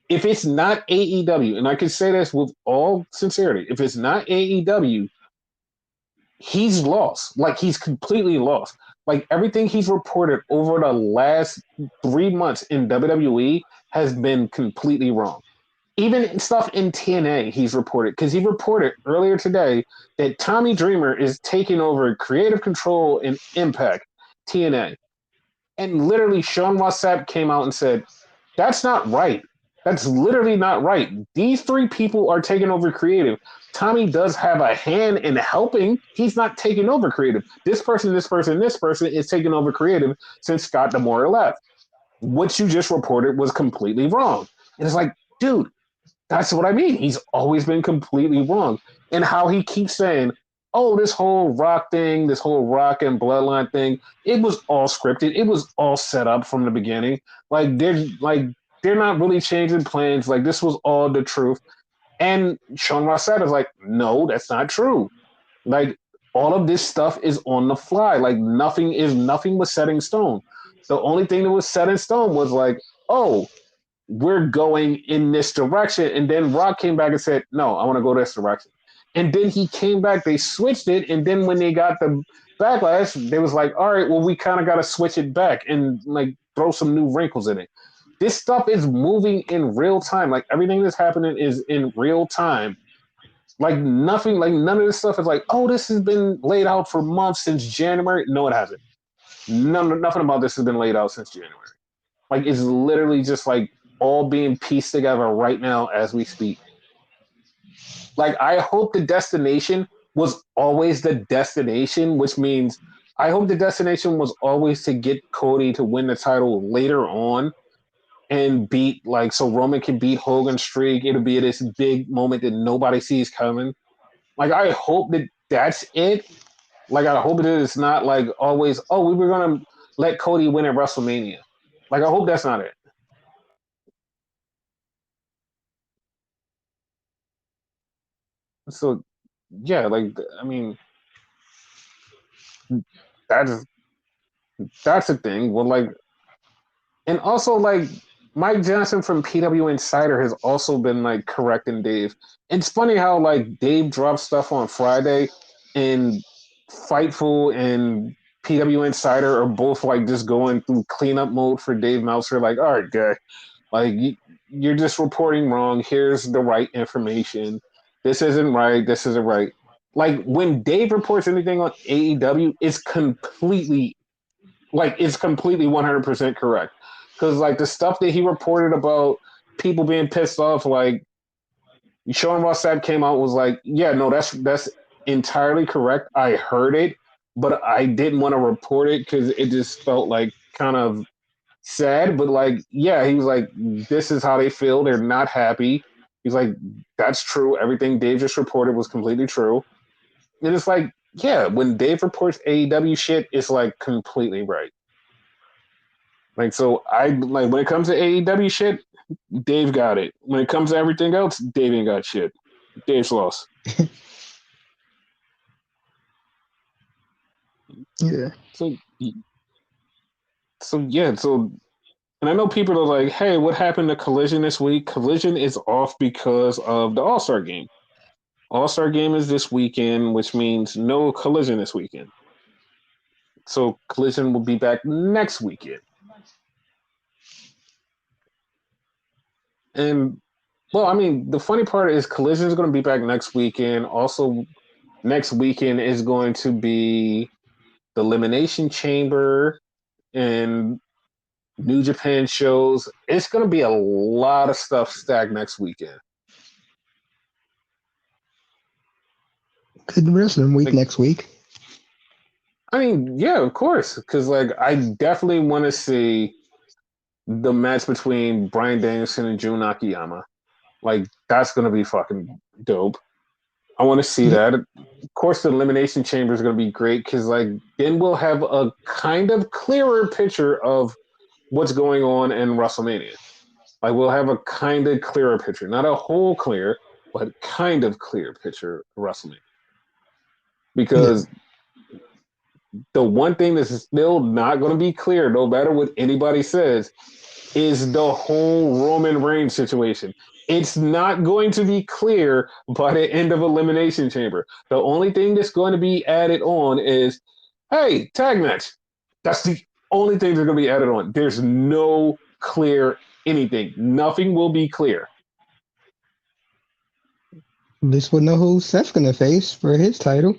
if it's not AEW, and I can say this with all sincerity, if it's not AEW, he's lost. Like he's completely lost. Like everything he's reported over the last 3 months in WWE has been completely wrong. Even stuff in TNA, he's reported because he reported earlier today that Tommy Dreamer is taking over creative control and Impact TNA, and literally Sean Ross Sapp came out and said, "That's not right. That's literally not right. These three people are taking over creative. Tommy does have a hand in helping. He's not taking over creative. This person, this person, this person is taking over creative since Scott D'Amore left. What you just reported was completely wrong." And it's like, dude, that's what I mean. He's always been completely wrong. And how he keeps saying, oh, this whole Rock thing, this whole Rock and Bloodline thing, it was all scripted. It was all set up from the beginning. They're not really changing plans. Like this was all the truth. And Sean Ross Sapp is like, no, that's not true. Like all of this stuff is on the fly. Like nothing was set in stone. The only thing that was set in stone was like, oh, we're going in this direction. And then Rock came back and said, no, I want to go this direction. And then he came back, they switched it. And then when they got the backlash, they was like, all right, well, we kind of got to switch it back and like throw some new wrinkles in it. this stuff is moving in real time. Like everything that's happening is in real time. Like nothing, like none of this stuff is like, oh, this has been laid out for months since January. No, it hasn't. Nothing about this has been laid out since January. Like it's literally just like all being pieced together right now as we speak. Like I hope the destination was always the destination, which means I hope the destination was always to get Cody to win the title later on and beat like so Roman can beat Hogan's streak. It'll be this big moment that nobody sees coming. Like I hope that that's it. Like I hope that it's not like always. Oh, we were gonna let Cody win at WrestleMania. Like I hope that's not it. So yeah, like I mean that's that's a thing. Well, like and also like Mike Johnson from PW Insider has also been like correcting Dave. It's funny how like Dave dropped stuff on Friday and Fightful and PW Insider are both like just going through cleanup mode for Dave Meltzer. Like, all right, guy, like you're just reporting wrong. Here's the right information. This isn't right. This isn't right. Like when Dave reports anything on AEW, it's completely 100% correct. Because like the stuff that he reported about people being pissed off, like Sean Ross Sapp came out was like, yeah, no, that's entirely correct. I heard it, but I didn't want to report it because it just felt like kind of sad. But like, yeah, he was like, this is how they feel. They're not happy. He's like, that's true. Everything Dave just reported was completely true. And it's like, yeah, when Dave reports AEW shit, it's like completely right. Like so, I like when it comes to AEW shit, Dave got it. When it comes to everything else, Dave ain't got shit. Dave's lost. Yeah. So, so yeah. So, and I know people are like, "Hey, what happened to Collision this week?" Collision is off because of the All Star Game. All Star Game is this weekend, which means no Collision this weekend. So Collision will be back next weekend. And well, I mean, the funny part is Collision is going to be back next weekend. Also, next weekend is going to be the Elimination Chamber and New Japan shows. It's going to be a lot of stuff stacked next weekend. Good wrestling week Like, next week. I mean, yeah, of course, because like I definitely want to see the match between Bryan Danielson and Jun Akiyama. Like, that's going to be fucking dope. I want to see Yep. that. Of course, the Elimination Chamber is going to be great because like then we'll have a kind of clearer picture of what's going on in WrestleMania. Like we'll have a kind of clearer picture, not a whole clear, but kind of clear picture of WrestleMania. Yeah. Because the one thing that's still not going to be clear, no matter what anybody says, is the whole Roman Reigns situation. It's not going to be clear by the end of Elimination Chamber. The only thing that's going to be added on is, hey, tag match. That's the only thing that's going to be added on. There's no clear anything. Nothing will be clear. At least we'll know who Seth's gonna face for his title.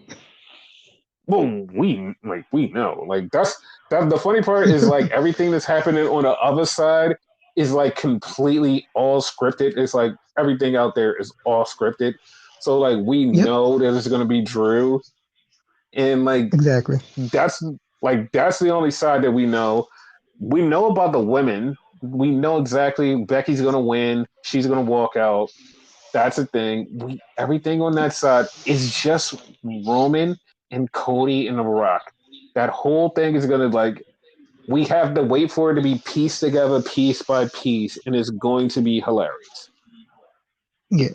Well, we know. Like that the funny part is like everything that's happening on the other side is like completely all scripted. It's like everything out there is all scripted. So like we Yep. know that it's gonna be Drew. And like Exactly. that's that's the only side that we know. We know about the women. We know exactly Becky's gonna win. She's gonna walk out. That's the thing. We everything on that side is just Roman and Cody and The Rock. That whole thing is gonna like we have to wait for it to be pieced together piece by piece, and it's going to be hilarious. Yeah.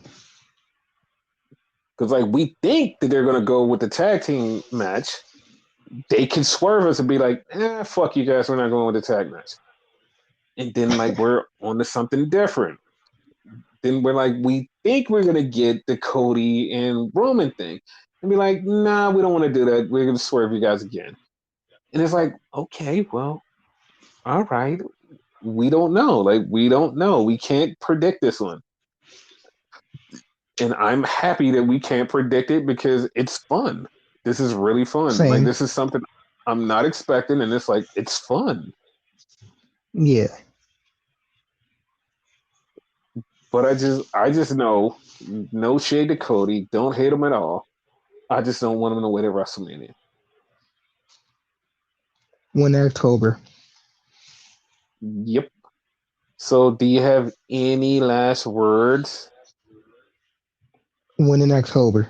Because like we think that they're gonna go with the tag team match, they can swerve us and be like, fuck you guys, we're not going with the tag match. And then like we're on to something different. Then we're like, we think we're gonna get the Cody and Roman thing, and be like, nah, we don't want to do that. We're gonna swerve you guys again. And it's like, okay, well, all right. we don't know. Like we don't know. We can't predict this one. And I'm happy that we can't predict it because it's fun. This is really fun. Like Same. this is something I'm not expecting, and it's like it's fun. Yeah. But I just know, no shade to Cody. Don't hate him at all. I just don't want him to win at WrestleMania. When October. Yep. So, do you have any last words? When in October.